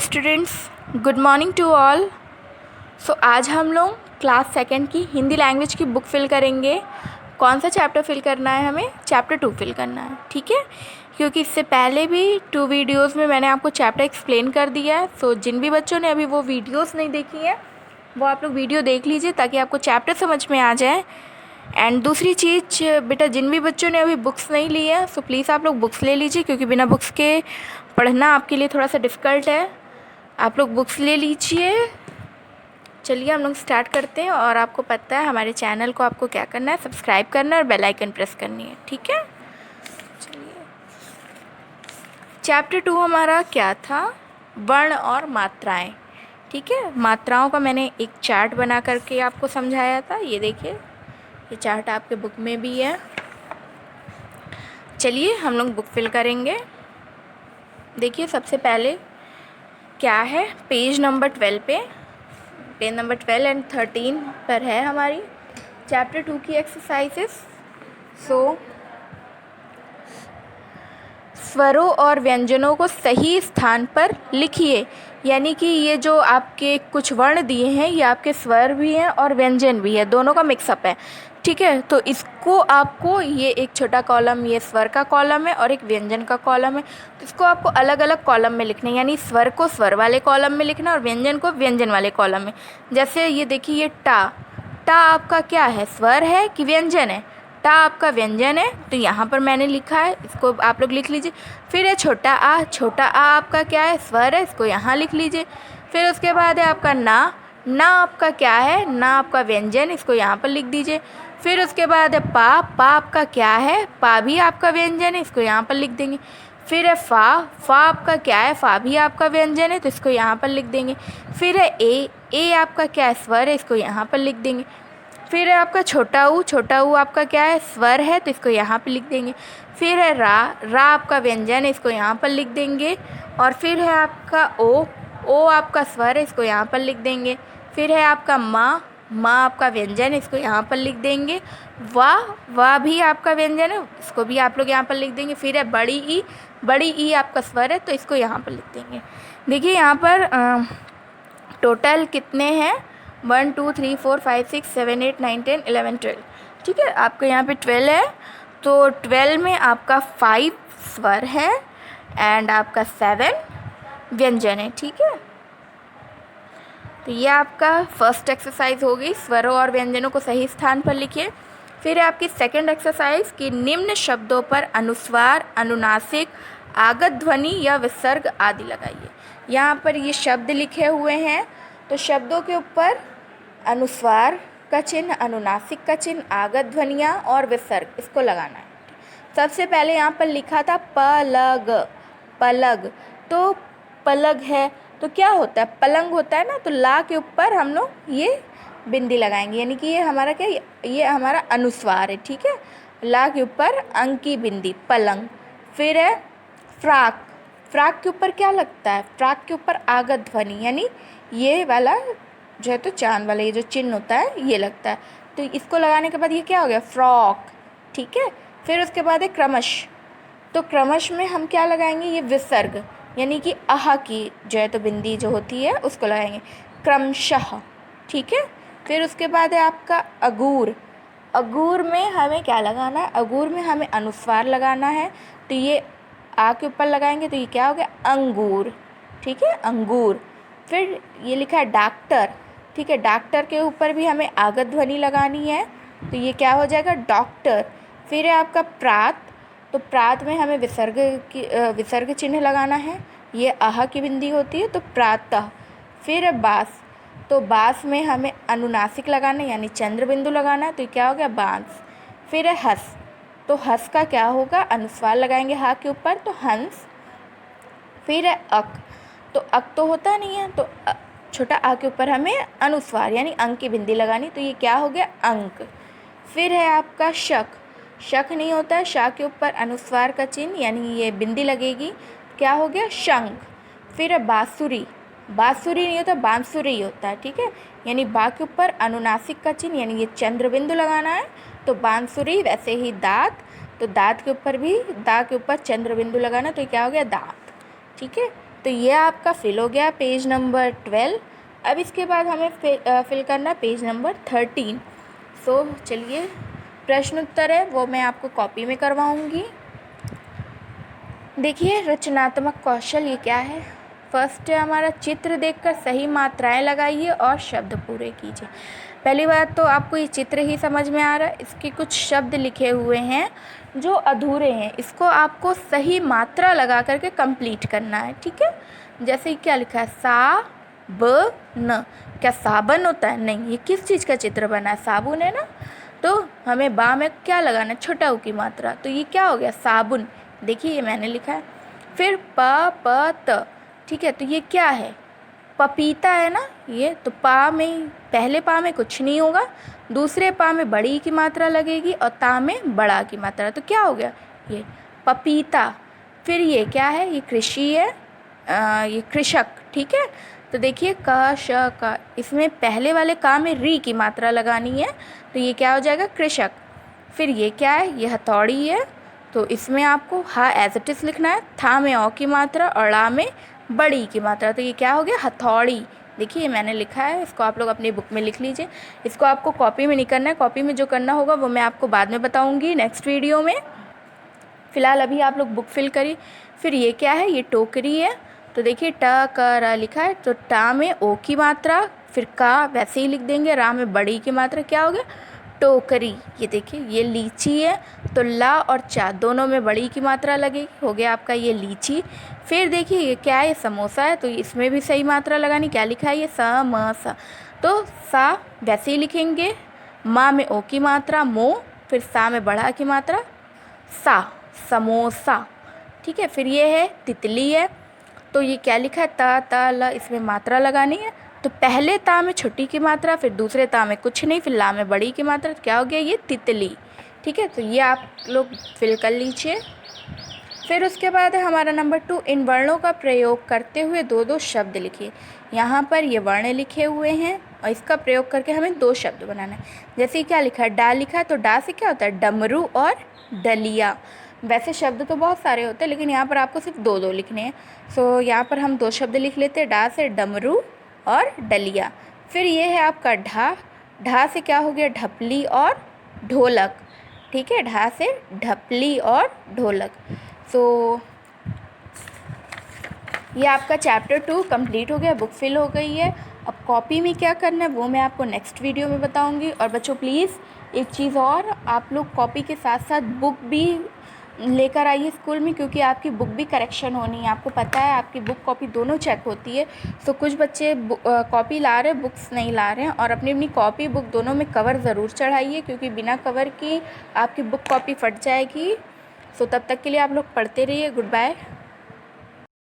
Students, good morning to all. So आज हम लोग क्लास सेकंड की हिंदी लैंग्वेज की बुक फिल करेंगे। कौन सा चैप्टर फिल करना है? हमें चैप्टर 2 फिल करना है, ठीक है। क्योंकि इससे पहले भी 2 वीडियोस में मैंने आपको चैप्टर एक्सप्लेन कर दिया है। सो जिन भी बच्चों ने अभी वो वीडियोस नहीं देखी हैं वो आप लोग वीडियो देख लीजिए ताकि आपको चैप्टर समझ में आ जाए। एंड दूसरी चीज़ बेटा, जिन भी बच्चों ने अभी बुक्स नहीं ली है सो प्लीज़ आप लोग बुक्स ले लीजिए, क्योंकि बिना बुक्स के पढ़ना आपके लिए थोड़ा सा डिफ़िकल्ट है। आप लोग बुक्स ले लीजिए। चलिए हम लोग स्टार्ट करते हैं। और आपको पता है हमारे चैनल को आपको क्या करना है, सब्सक्राइब करना है और बेल आइकन प्रेस करनी है, ठीक है। चलिए, चैप्टर 2 हमारा क्या था? वर्ण और मात्राएं, ठीक है। मात्राओं का मैंने एक चार्ट बना करके आपको समझाया था। ये देखिए, ये चार्ट आपके बुक में भी है। चलिए हम लोग बुक फिल करेंगे। देखिए सबसे पहले क्या है, पेज नंबर 12 पे, पेज नंबर 12 एंड 13 पर है हमारी चैप्टर 2 की एक्सरसाइजेस। सो स्वरों और व्यंजनों को सही स्थान पर लिखिए। यानी कि ये जो आपके कुछ वर्ण दिए हैं ये आपके स्वर भी हैं और व्यंजन भी है, दोनों का मिक्सअप है, ठीक है। तो इसको आपको, ये एक छोटा कॉलम ये स्वर का कॉलम है और एक व्यंजन का कॉलम है, तो इसको आपको अलग अलग कॉलम में लिखना है। यानी स्वर को स्वर वाले कॉलम में लिखना और व्यंजन को व्यंजन वाले कॉलम में। जैसे ये देखिए, ये टा, टा आपका क्या है, स्वर है कि व्यंजन है? टा आपका व्यंजन है, तो यहाँ पर मैंने लिखा है, इसको आप लोग लिख लीजिए। फिर है छोटा आ, छोटा आ आपका क्या है, स्वर है, इसको यहाँ लिख लीजिए। फिर उसके बाद है आपका ना, ना आपका क्या है, ना आपका व्यंजन, इसको यहाँ पर लिख दीजिए। फिर उसके बाद है पा, पा आपका क्या है, पा भी आपका व्यंजन है, इसको यहाँ पर लिख देंगे। फिर है फा, फा आपका क्या है, फा भी आपका व्यंजन है, तो इसको यहाँ पर लिख देंगे। फिर है ए आपका क्या है, स्वर है, इसको यहाँ पर लिख देंगे। फिर है आपका छोटा ऊ, छोटा ऊ आपका क्या है, स्वर है, तो इसको यहाँ पर लिख देंगे। फिर है रा, रा आपका व्यंजन है, इसको यहाँ पर लिख देंगे। और फिर है आपका ओ आपका स्वर है, इसको यहाँ पर लिख देंगे। फिर है आपका माँ, माँ आपका व्यंजन है, इसको यहाँ पर लिख देंगे। वाह भी आपका व्यंजन है, इसको भी आप लोग यहाँ पर लिख देंगे। फिर है बड़ी ई, बड़ी ई आपका स्वर है, तो इसको यहाँ पर लिख देंगे। देखिए यहाँ पर टोटल कितने हैं, 1 2 3 4 5 6 7 8 9 10 11 12, ठीक है। आपको यहाँ पे 12 है, तो 12 में आपका 5 स्वर है एंड आपका 7 व्यंजन है, ठीक है। तो ये आपका फर्स्ट एक्सरसाइज हो गई, स्वरों और व्यंजनों को सही स्थान पर लिखिए। फिर है आपकी सेकंड एक्सरसाइज कि निम्न शब्दों पर अनुस्वार, अनुनासिक, आगत ध्वनि या विसर्ग आदि लगाइए। यहाँ पर ये शब्द लिखे हुए हैं, तो शब्दों के ऊपर अनुस्वार का चिन्ह, अनुनासिक का चिन्ह, आगत ध्वनियाँ और विसर्ग, इसको लगाना है। सबसे पहले यहाँ पर लिखा था पलग, पलग, तो पलग है तो क्या होता है, पलंग होता है ना, तो ला के ऊपर हम लोग ये बिंदी लगाएंगे, यानी कि ये हमारा क्या, ये हमारा अनुस्वार है, ठीक है। ला के ऊपर अंक की बिंदी, पलंग। फिर है फ्राक, फ्राक के ऊपर क्या लगता है, फ्राक के ऊपर आगत ध्वनि, यानी ये वाला जो है, तो चांद वाला ये जो चिन्ह होता है ये लगता है, तो इसको लगाने के बाद ये क्या हो गया, फ्रॉक, ठीक है। फिर उसके बाद है क्रमश, तो क्रमश में हम क्या लगाएंगे, ये विसर्ग, यानी कि आह की जो है तो बिंदी जो होती है उसको लगाएंगे, क्रमशः, ठीक है। फिर उसके बाद है आपका अगूर, अगूर में हमें क्या लगाना है, अगूर में हमें अनुस्वार लगाना है, तो ये आ के ऊपर लगाएंगे, तो ये क्या हो गया, अंगूर, ठीक है, अंगूर। फिर ये लिखा है डॉक्टर, ठीक है, डॉक्टर के ऊपर भी हमें आगत ध्वनि लगानी है, तो ये क्या हो जाएगा, डॉक्टर। फिर है आपका प्रात, तो प्रात में हमें विसर्ग चिन्ह लगाना है, ये आह की बिंदी होती है, तो प्रातः। फिर है बास, तो बास में हमें अनुनासिक लगाना है, यानी चंद्र बिंदु लगाना है, तो क्या हो गया, बांस। फिर है हस, तो हस का क्या होगा, अनुस्वार लगाएंगे हा के ऊपर, तो हंस। फिर है अक, तो अक तो होता नहीं है, तो छोटा आ के ऊपर हमें अनुस्वार यानी अंक की बिंदी लगानी, तो ये क्या हो गया, अंक। फिर है आपका शक, शक नहीं होता है, शा के ऊपर अनुस्वार का चिन्ह यानी ये बिंदी लगेगी, क्या हो गया, शंख। फिर है बांसुरी, बांसुरी नहीं होता, बांसुरी होता है, ठीक है, यानी बा के ऊपर अनुनासिक का चिन्ह यानी ये चंद्र बिंदु लगाना है, तो बांसुरी। वैसे ही दाँत, तो दाँत के ऊपर भी दा के ऊपर चंद्र बिंदु लगाना, तो क्या हो गया, दाँत, ठीक है। तो ये आपका फिल हो गया पेज नंबर 12। अब इसके बाद हमें फिल करना पेज नंबर 13। सो चलिए, प्रश्न उत्तर है वो मैं आपको कॉपी में करवाऊँगी। देखिए, रचनात्मक कौशल ये क्या है। फर्स्ट है हमारा, चित्र देखकर सही मात्राएं लगाइए और शब्द पूरे कीजिए। पहली बात तो आपको ये चित्र ही समझ में आ रहा है, इसके कुछ शब्द लिखे हुए हैं जो अधूरे हैं, इसको आपको सही मात्रा लगा करके कंप्लीट करना है। ठीक है, जैसे क्या लिखा है, सा ब न, क्या साबन होता है? नहीं, ये किस चीज़ का चित्र बना है? साबुन है ना। तो हमें बा में क्या लगाना है? छोटा ऊ की मात्रा, तो ये क्या हो गया? साबुन। देखिए ये मैंने लिखा है। फिर प प त, ठीक है, तो ये क्या है? पपीता है ना ये। तो पा में, पहले पा में कुछ नहीं होगा, दूसरे पा में बड़ी की मात्रा लगेगी और ता में बड़ा की मात्रा, तो क्या हो गया? ये पपीता। फिर ये क्या है? ये कृषि है, ये कृषक। ठीक है, तो देखिए क श क, इसमें पहले वाले का में री की मात्रा लगानी है, तो ये क्या हो जाएगा? कृषक। फिर ये क्या है? ये हथौड़ी है, तो इसमें आपको हा एज इट इज़ लिखना है, था में औ की मात्रा और ड़ा में बड़ी की मात्रा, तो ये क्या हो गया? हथौड़ी। देखिए ये मैंने लिखा है, इसको आप लोग अपनी बुक में लिख लीजिए। इसको आपको कॉपी में नहीं करना है, कॉपी में जो करना होगा वो मैं आपको बाद में बताऊंगी नेक्स्ट वीडियो में। फ़िलहाल अभी आप लोग बुक फिल करिए। फिर ये क्या है? ये टोकरी है, तो देखिए ट क र लिखा है, तो टा में ओ की मात्रा, फिर का वैसे ही लिख देंगे, रा में बड़ी की मात्रा, क्या हो गया? टोकरी। ये देखिए ये लीची है, तो ला और चा दोनों में बड़ी की मात्रा लगेगी, हो गया आपका ये लीची। फिर देखिए ये क्या है? ये समोसा है, तो इसमें भी सही मात्रा लगानी, क्या लिखा है? ये स म सा, तो सा वैसे ही लिखेंगे, माँ में ओ की मात्रा मो, फिर सा में बड़ा की मात्रा सा, समोसा। ठीक है, फिर ये है तितली है, तो ये क्या लिखा है? त ल, इसमें मात्रा लगानी है, तो पहले ता में छोटी की मात्रा, फिर दूसरे ता में कुछ नहीं, फिर ला में बड़ी की मात्रा, तो क्या हो गया? ये तितली। ठीक है, तो ये आप लोग फिल कर लीजिए। फिर उसके बाद है हमारा नंबर 2, इन वर्णों का प्रयोग करते हुए दो दो शब्द लिखिए। यहाँ पर ये वर्ण लिखे हुए हैं और इसका प्रयोग करके हमें दो शब्द बनाना है। जैसे क्या लिखा है? डा लिखा है, तो डा से क्या होता है? डमरू और डलिया। वैसे शब्द तो बहुत सारे होते हैं, लेकिन यहाँ पर आपको सिर्फ दो दो लिखने हैं। सो यहाँ पर हम दो शब्द लिख लेते हैं, डा से डमरू और डलिया। फिर ये है आपका ढा, ढा से क्या हो गया? ढपली और ढोलक। ठीक है, ढा से ढपली और ढोलक। सो ये आपका चैप्टर 2 कंप्लीट हो गया, बुक फिल हो गई है। अब कॉपी में क्या करना है वो मैं आपको नेक्स्ट वीडियो में बताऊंगी। और बच्चों प्लीज़ एक चीज़ और, आप लोग कॉपी के साथ साथ बुक भी लेकर आइए स्कूल में, क्योंकि आपकी बुक भी करेक्शन होनी है। आपको पता है आपकी बुक कॉपी दोनों चेक होती है। सो कुछ बच्चे कॉपी ला रहे हैं, बुक्स नहीं ला रहे हैं, और अपनी अपनी कॉपी बुक दोनों में कवर ज़रूर चढ़ाइए, क्योंकि बिना कवर की आपकी बुक कॉपी फट जाएगी। सो तब तक के लिए आप लोग पढ़ते रहिए। Good bye.